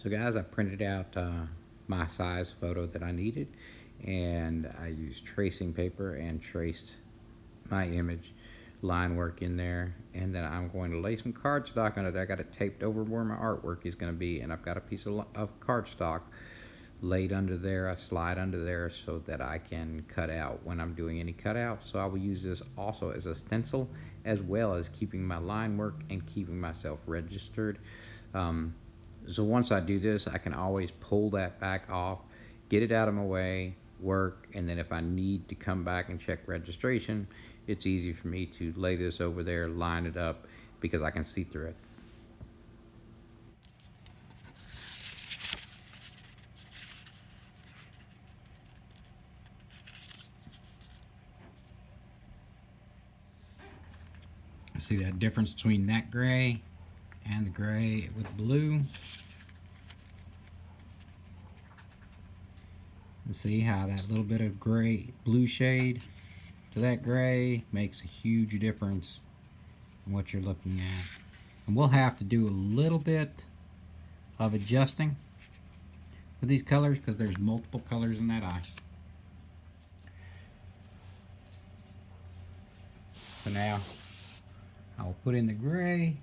So guys, I printed out my size photo that I needed, and I used tracing paper and traced my image line work in there, and then I'm going to lay some cardstock on it. I got it taped over where my artwork is going to be, and I've got a piece of cardstock laid under there. I slide under there so that I can cut out when I'm doing any cutouts. So I will use this also as a stencil, as well as keeping my line work and keeping myself registered. um, so once I do this, I can always pull that back off, get it out of my way, work, and then if I need to come back and check registration, it's easy for me to lay this over there, line it up, because I can see through it. See that difference between that gray and the gray with blue? And see how that little bit of gray, blue shade to that gray makes a huge difference in what you're looking at. And we'll have to do a little bit of adjusting with these colors because there's multiple colors in that eye. So now I'll put in the gray,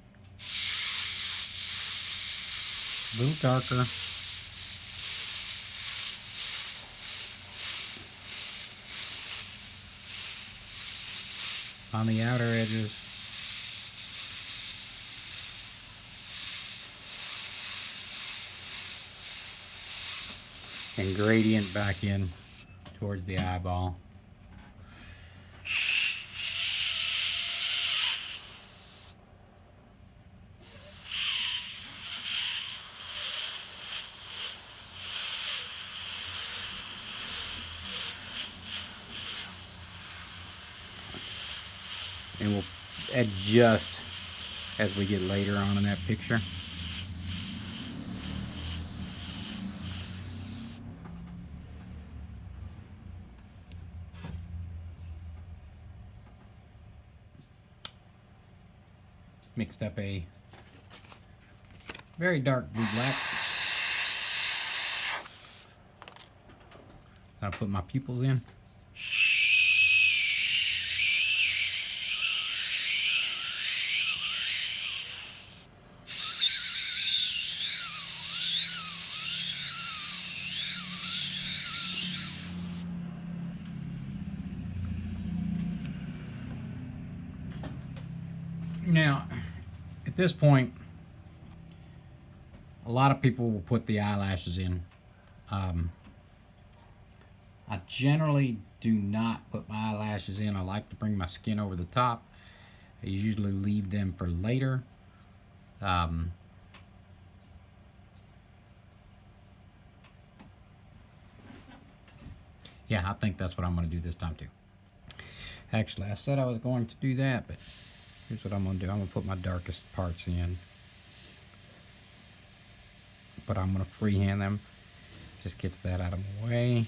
a little darker. On the outer edges. And gradient back in towards the eyeball. And we'll adjust as we get later on in that picture. Mixed up a very dark blue black. I'll put my pupils in. Now, at this point, a lot of people will put the eyelashes in. I generally do not put my eyelashes in. I like to bring my skin over the top. I usually leave them for later. Yeah, I think that's what I'm going to do this time too. Actually, I said I was going to do that, but here's what I'm going to do. I'm going to put my darkest parts in, but I'm going to freehand them. Just get that out of my way.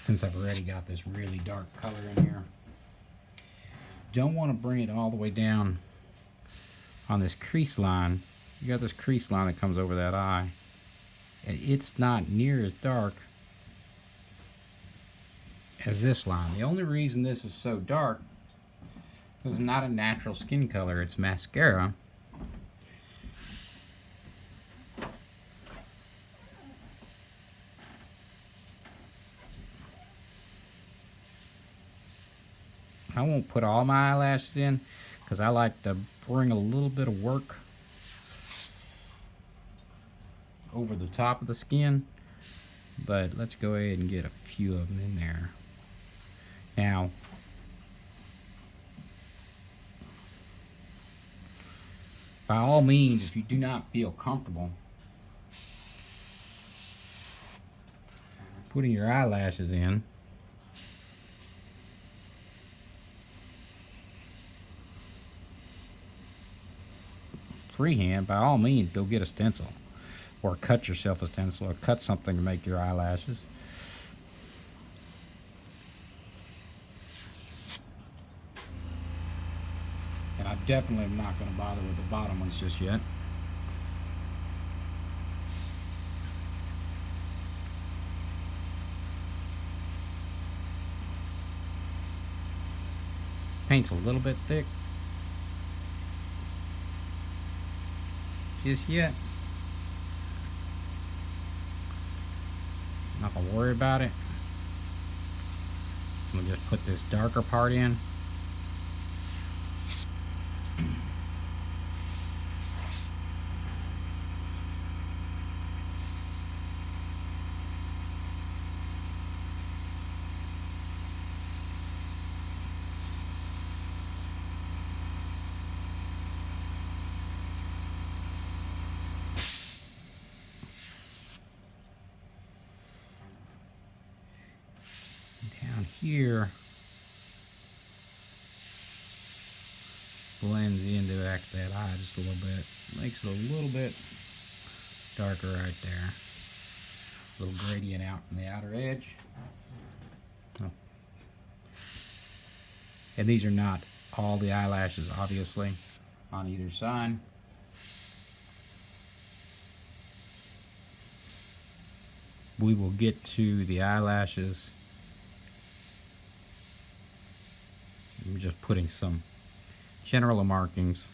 Since I've already got this really dark color in here, don't want to bring it all the way down on this crease line. You got this crease line that comes over that eye, and it's not near as dark as this line. The only reason this is so dark is it's not a natural skin color, it's mascara. I won't put all my eyelashes in because I like to bring a little bit of work over the top of the skin, but let's go ahead and get a few of them in there. Now, by all means, if you do not feel comfortable putting your eyelashes in, freehand, by all means, go get a stencil. Or cut yourself a stencil, or cut something to make your eyelashes. And I definitely am not going to bother with the bottom ones just yet. Paint's a little bit thick just yet. I'm not going to worry about it. I'm going to just put this darker part in. Down here blends into that eye just a little bit. Makes it a little bit darker right there. A little gradient out in the outer edge. Oh. And these are not all the eyelashes, obviously, on either side. We will get to the eyelashes. I'm just putting some general markings.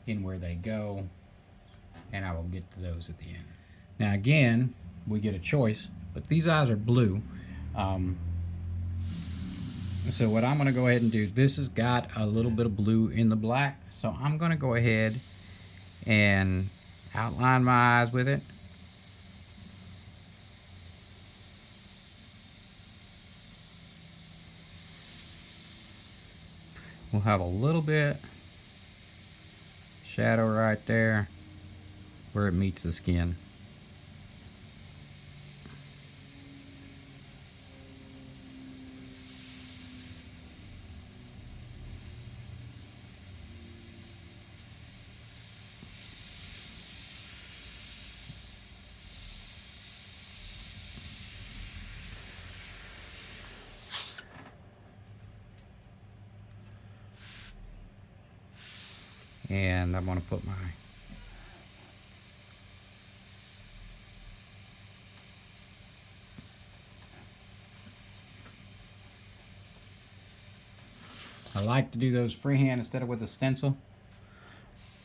In where they go, and I will get to those at the end. Now again, we get a choice, but these eyes are blue. So what I'm going to go ahead and do, this has got a little bit of blue in the black, so I'm going to go ahead and outline my eyes with it. We'll have a little bit shadow right there where it meets the skin. And I'm going to put my I like to do those freehand instead of with a stencil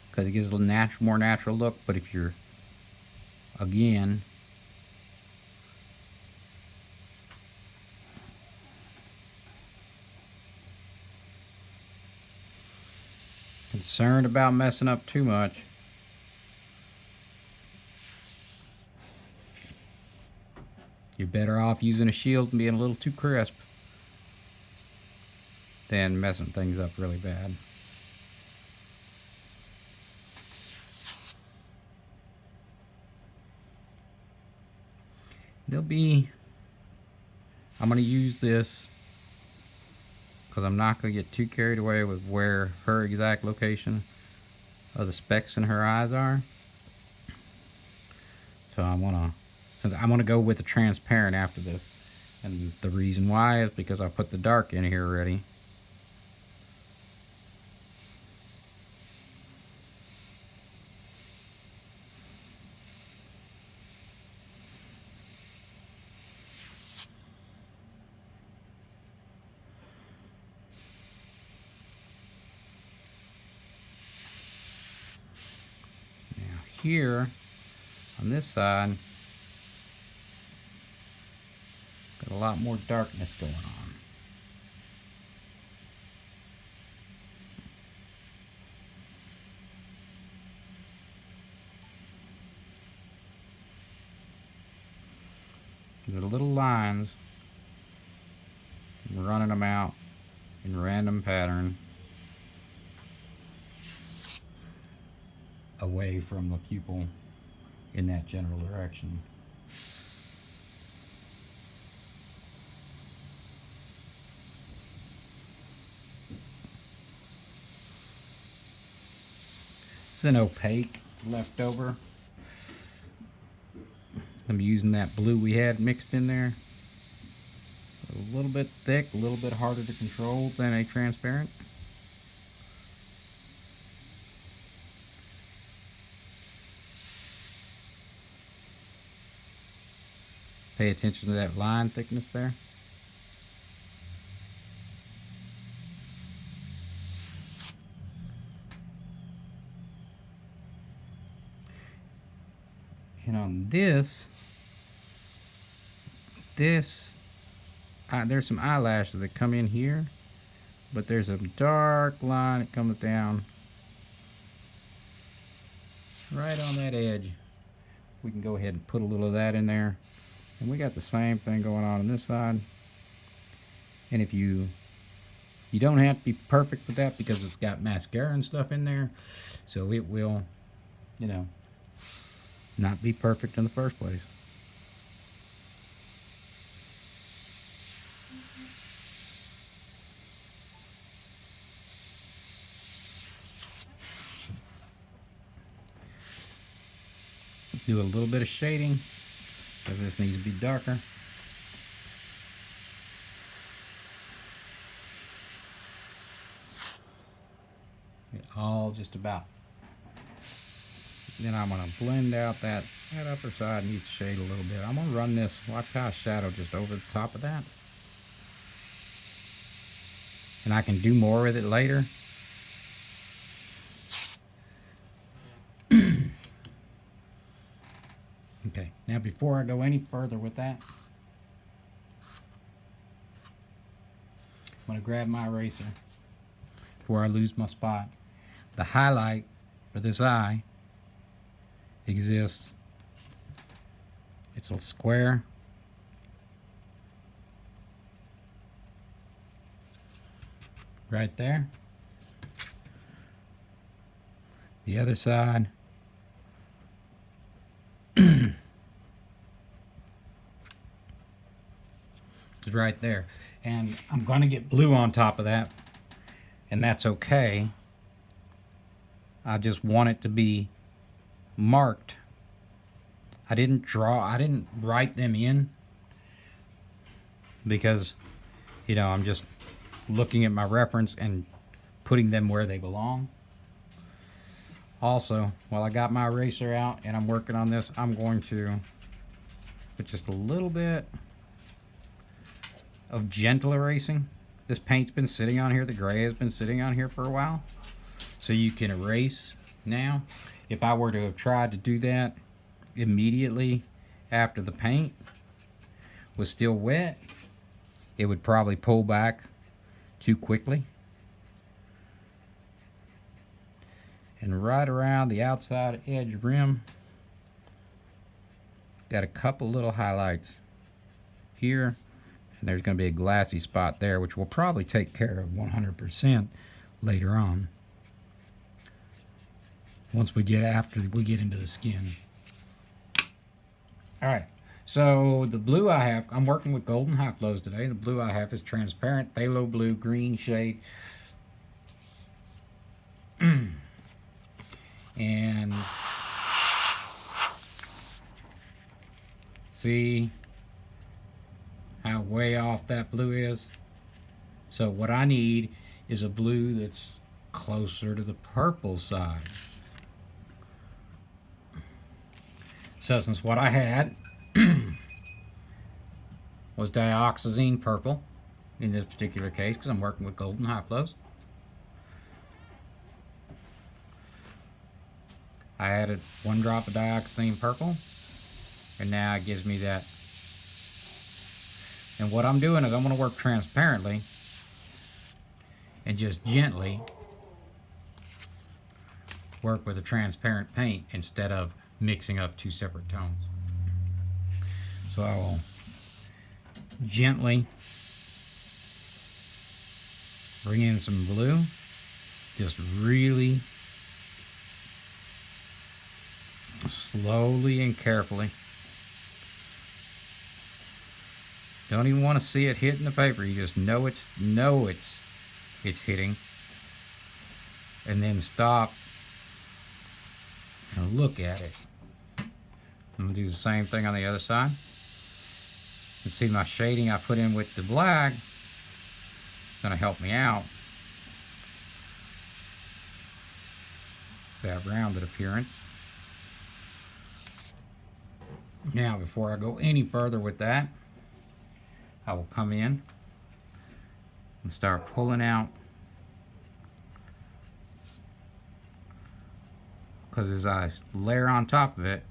because it gives a little more natural look. But if you're, again, concerned about messing up too much, you're better off using a shield and being a little too crisp than messing things up really bad. I'm going to use this because I'm not going to get too carried away with where her exact location of the specks in her eyes are. So since I'm going to go with the transparent after this. And the reason why is because I put the dark in here already. Here on this side, got a lot more darkness going on. There's little lines, I'm running them out in random pattern away from the pupil in that general direction. is an opaque leftover. I'm using that blue we had mixed in there. A little bit thick, a little bit harder to control than a transparent. Pay attention to that line thickness there. And on this, there's some eyelashes that come in here, but there's a dark line that comes down right on that edge. We can go ahead and put a little of that in there. And we got the same thing going on this side. And if you don't have to be perfect with that because it's got mascara and stuff in there, so it will, you know, not be perfect in the first place. Do a little bit of shading because this needs to be darker. It all just about. Then I'm going to blend out that upper side needs to shade a little bit. I'm going to run this, watch how I shadow just over the top of that. And I can do more with it later. Okay, now before I go any further with that, I'm going to grab my eraser before I lose my spot. The highlight for this eye exists. It's a square. Right there. The other side is right there. And I'm going to get blue on top of that, and that's okay. I just want it to be marked. I didn't write them in because, you know, I'm just looking at my reference and putting them where they belong. Also, while I got my eraser out and I'm working on this, I'm going to put just a little bit of gentle erasing. This paint's been sitting on here, the gray has been sitting on here for a while, so you can erase now. If I were to have tried to do that immediately after the paint was still wet, it would probably pull back too quickly. And right around the outside edge rim, got a couple little highlights here, and there's going to be a glassy spot there, which we'll probably take care of 100% later on, once we get into the skin. All right, so the blue I have, I'm working with golden high flows today. The blue I have is transparent phthalo blue green shade. And see how way off that blue is? So what I need is a blue that's closer to the purple side. So since what I had was dioxazine purple in this particular case, because I'm working with golden high flows, I added 1 drop of dioxazine purple, and now it gives me that. And what I'm doing is I'm going to work transparently and just gently work with a transparent paint instead of mixing up 2 separate tones. So I will gently bring in some blue, just really slowly and carefully. Don't even want to see it hitting the paper. You just know it's hitting, and then stop Now look at it. I'm going to do the same thing on the other side. You see my shading I put in with the black is going to help me out. That rounded appearance. Now before I go any further with that, I will come in and start pulling out, because as I layer on top of it,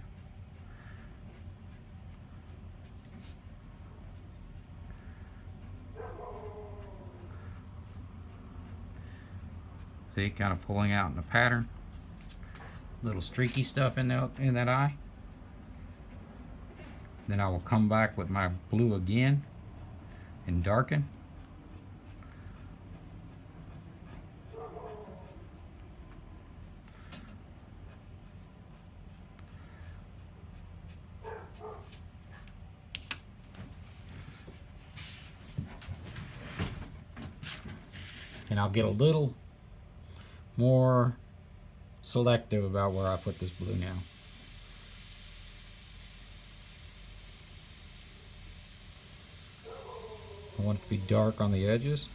see, kind of pulling out in a pattern, little streaky stuff in that eye. Then I will come back with my blue again and darken. And I'll get a little more selective about where I put this blue now. I want it to be dark on the edges.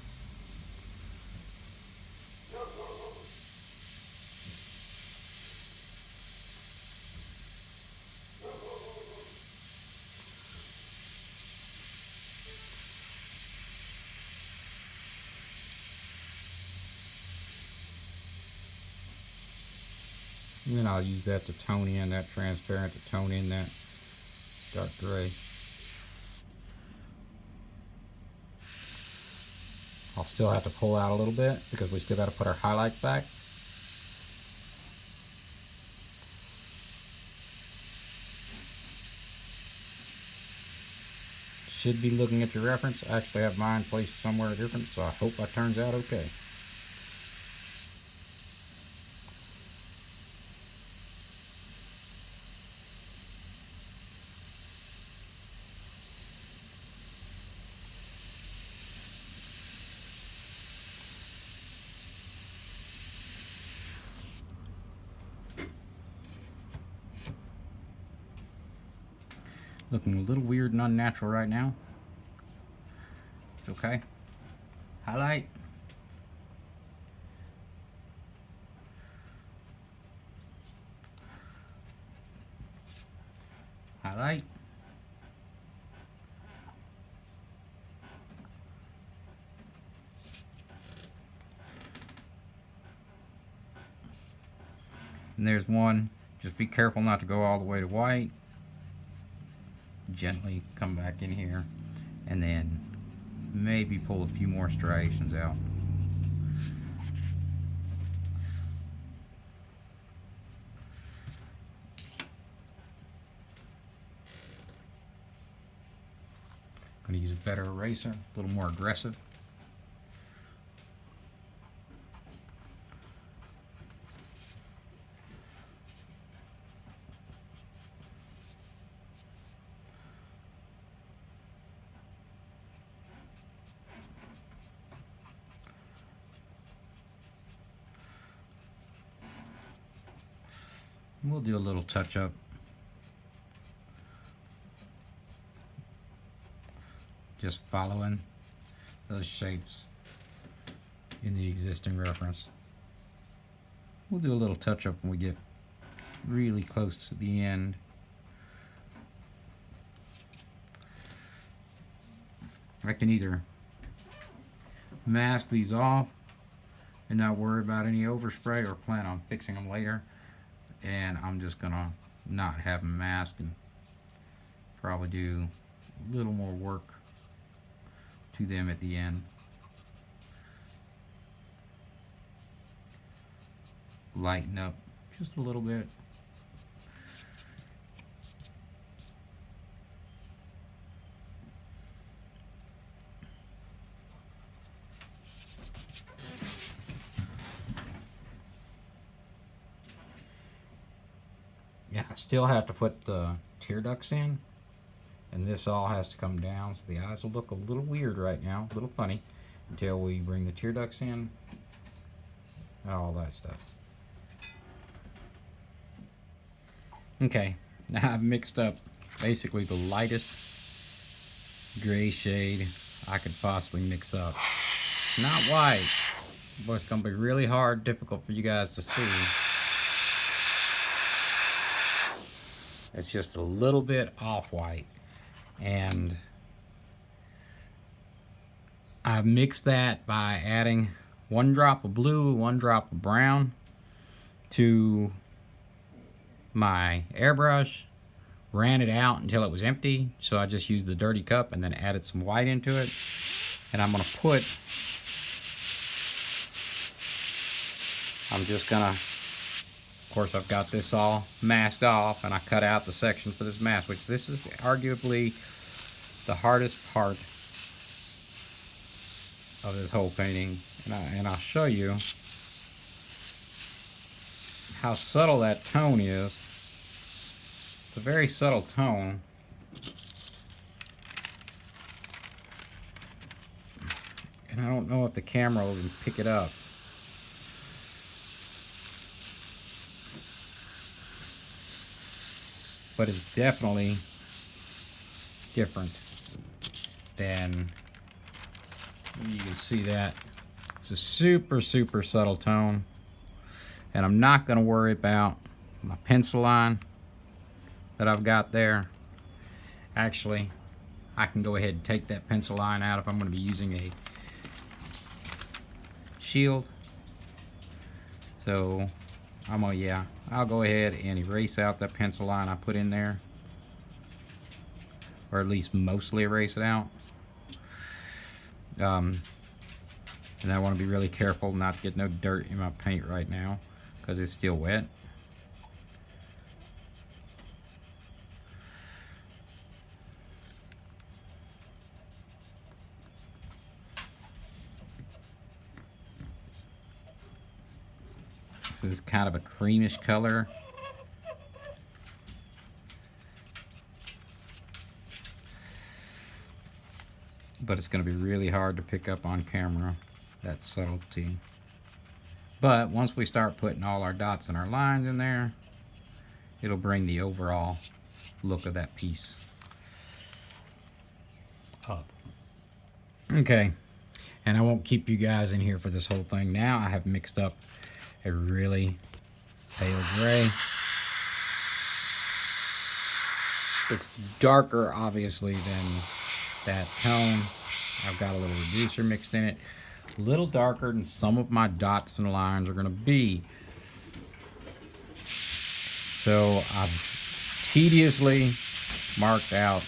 And then I'll use that to tone in that transparent, to tone in that dark gray. I'll still have to pull out a little bit because we still got to put our highlights back. Should be looking at your reference. I actually have mine placed somewhere different, so I hope that turns out okay. Looking a little weird and unnatural right now. It's okay. Highlight. Highlight. And there's one. Just be careful not to go all the way to white. Gently come back in here and then maybe pull a few more striations out. I'm going to use a better eraser, a little more aggressive. We'll do a little touch up. Just following those shapes in the existing reference. We'll do a little touch up when we get really close to the end. I can either mask these off and not worry about any overspray, or plan on fixing them later. And I'm just gonna not have them masked and probably do a little more work to them at the end. Lighten up just a little bit. Yeah, I still have to put the tear ducts in, and this all has to come down, so the eyes will look a little weird right now, a little funny, until we bring the tear ducts in and all that stuff. Okay, now I've mixed up basically the lightest gray shade I could possibly mix up. Not white, but it's gonna be really difficult for you guys to see. It's just a little bit off-white, and I've mixed that by adding 1 drop of blue, 1 drop of brown to my airbrush, ran it out until it was empty, so I just used the dirty cup and then added some white into it. And I'm just gonna, of course I've got this all masked off, and I cut out the section for this mask, which this is arguably the hardest part of this whole painting. And I'll show you how subtle that tone is. It's a very subtle tone. And I don't know if the camera will even pick it up. But it's definitely different than, you can see that. It's a super, super subtle tone. And I'm not going to worry about my pencil line that I've got there. Actually, I can go ahead and take that pencil line out if I'm going to be using a shield. So I'll go ahead and erase out that pencil line I put in there, or at least mostly erase it out. And I want to be really careful not to get no dirt in my paint right now because it's still wet. This is kind of a creamish color. But it's going to be really hard to pick up on camera, that subtlety. But once we start putting all our dots and our lines in there, it'll bring the overall look of that piece up. Okay, and I won't keep you guys in here for this whole thing. Now I have mixed up a really pale gray. It's darker, obviously, than that tone. I've got a little reducer mixed in it. A little darker than some of my dots and lines are going to be. So I've tediously marked out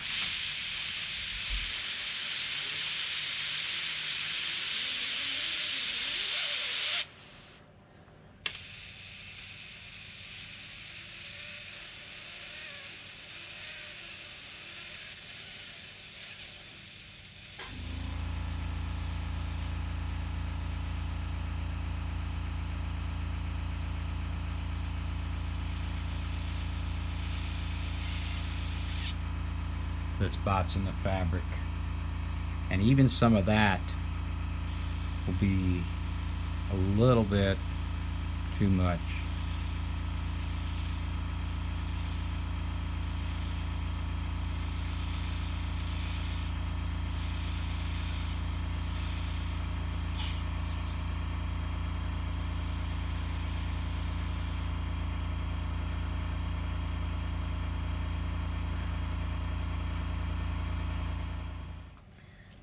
the spots in the fabric, and even some of that will be a little bit too much.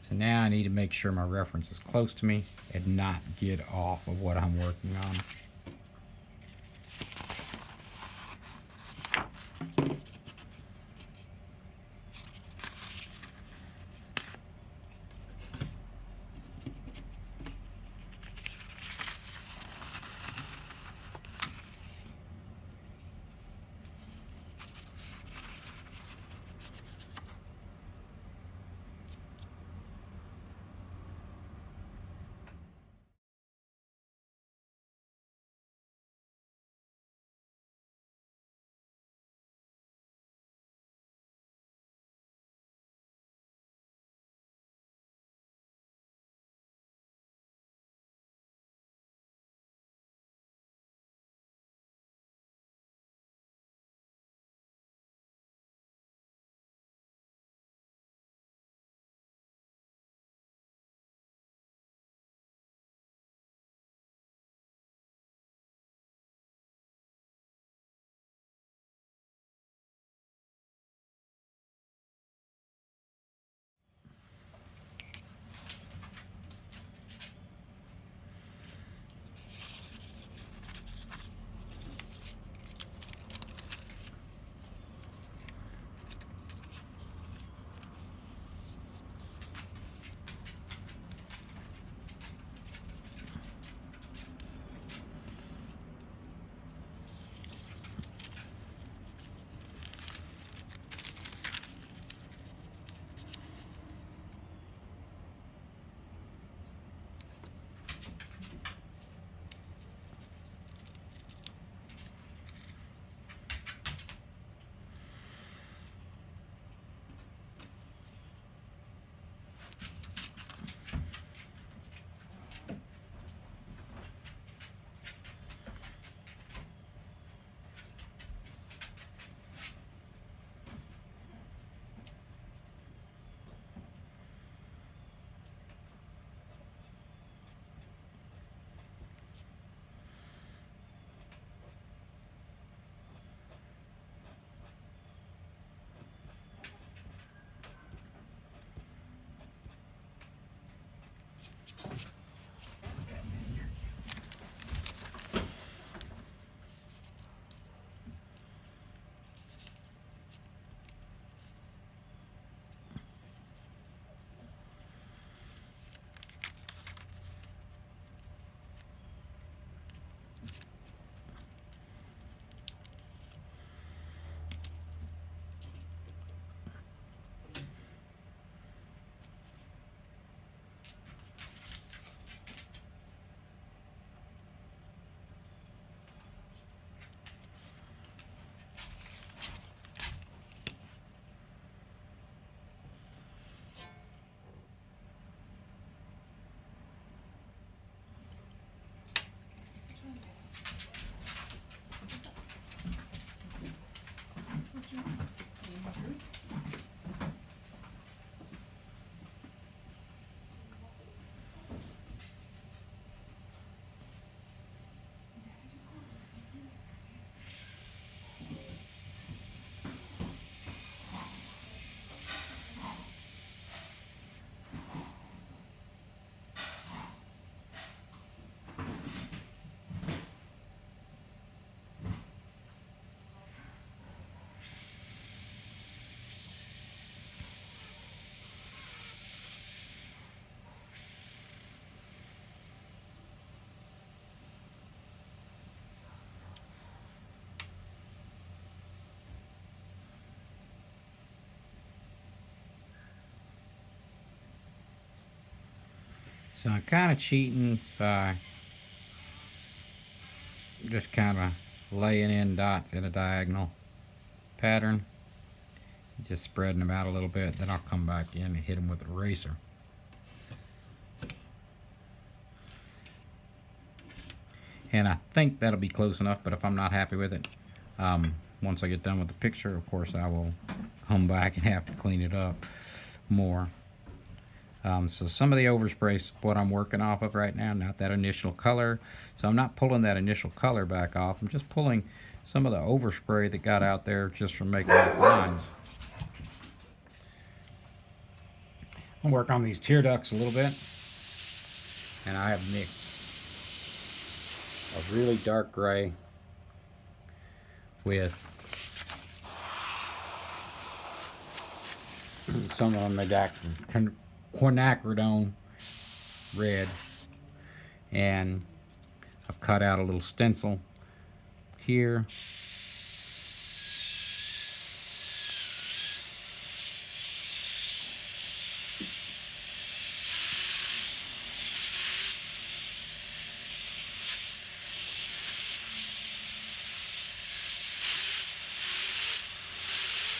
So now I need to make sure my reference is close to me and not get off of what I'm working on. So I'm kind of cheating by just kind of laying in dots in a diagonal pattern, just spreading them out a little bit. Then I'll come back in and hit them with an eraser. And I think that'll be close enough, but if I'm not happy with it, once I get done with the picture, of course, I will come back and have to clean it up more. So some of the overspray is what I'm working off of right now, not that initial color. So I'm not pulling that initial color back off. I'm just pulling some of the overspray that got out there just from making these lines. I'll work on these tear ducts a little bit. And I have mixed a really dark gray with some of them quinacridone red, and I've cut out a little stencil here.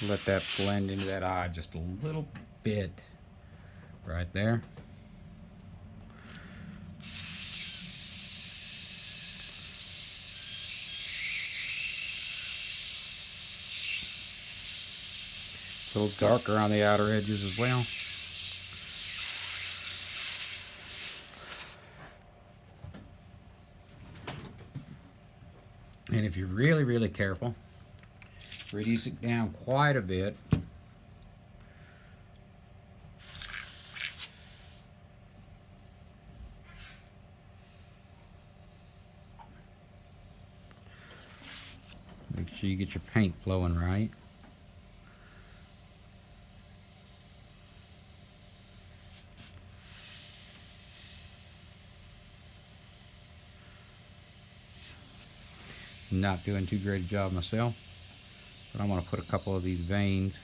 Let that blend into that eye just a little bit right there. A little darker on the outer edges as well. And if you're really, really careful, reduce it down quite a bit. Make sure you get your paint flowing right. Not doing too great a job myself, but I'm going to put a couple of these veins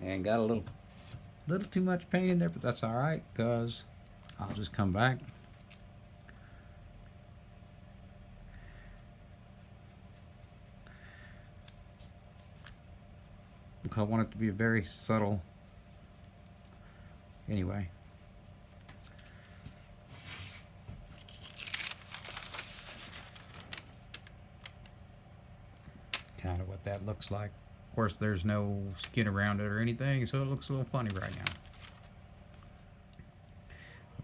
and got a little too much paint in there, but that's all right because I'll just come back. I want it to be a very subtle. Anyway. Kind of what that looks like. Of course, there's no skin around it or anything, so it looks a little funny right now.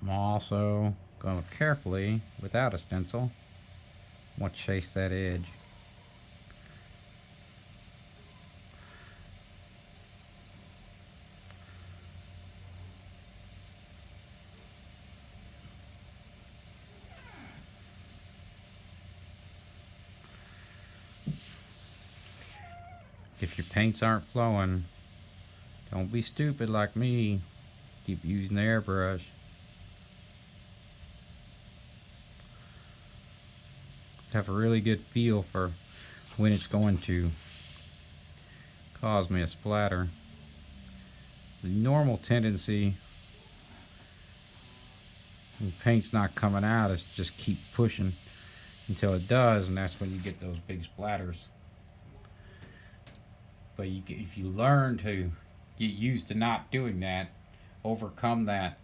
I'm also going to carefully, without a stencil, want to chase that edge. If your paints aren't flowing, don't be stupid like me. Keep using the airbrush. Have a really good feel for when it's going to cause me a splatter. The normal tendency when paint's not coming out is just keep pushing until it does, and that's when you get those big splatters. But if you learn to get used to not doing that, overcome that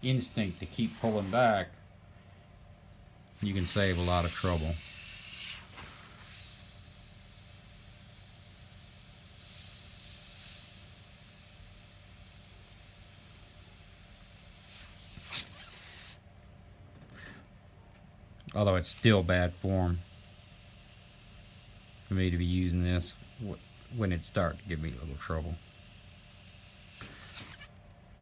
instinct to keep pulling back, you can save a lot of trouble. Although it's still bad form for me to be using this when it's starting to give me a little trouble.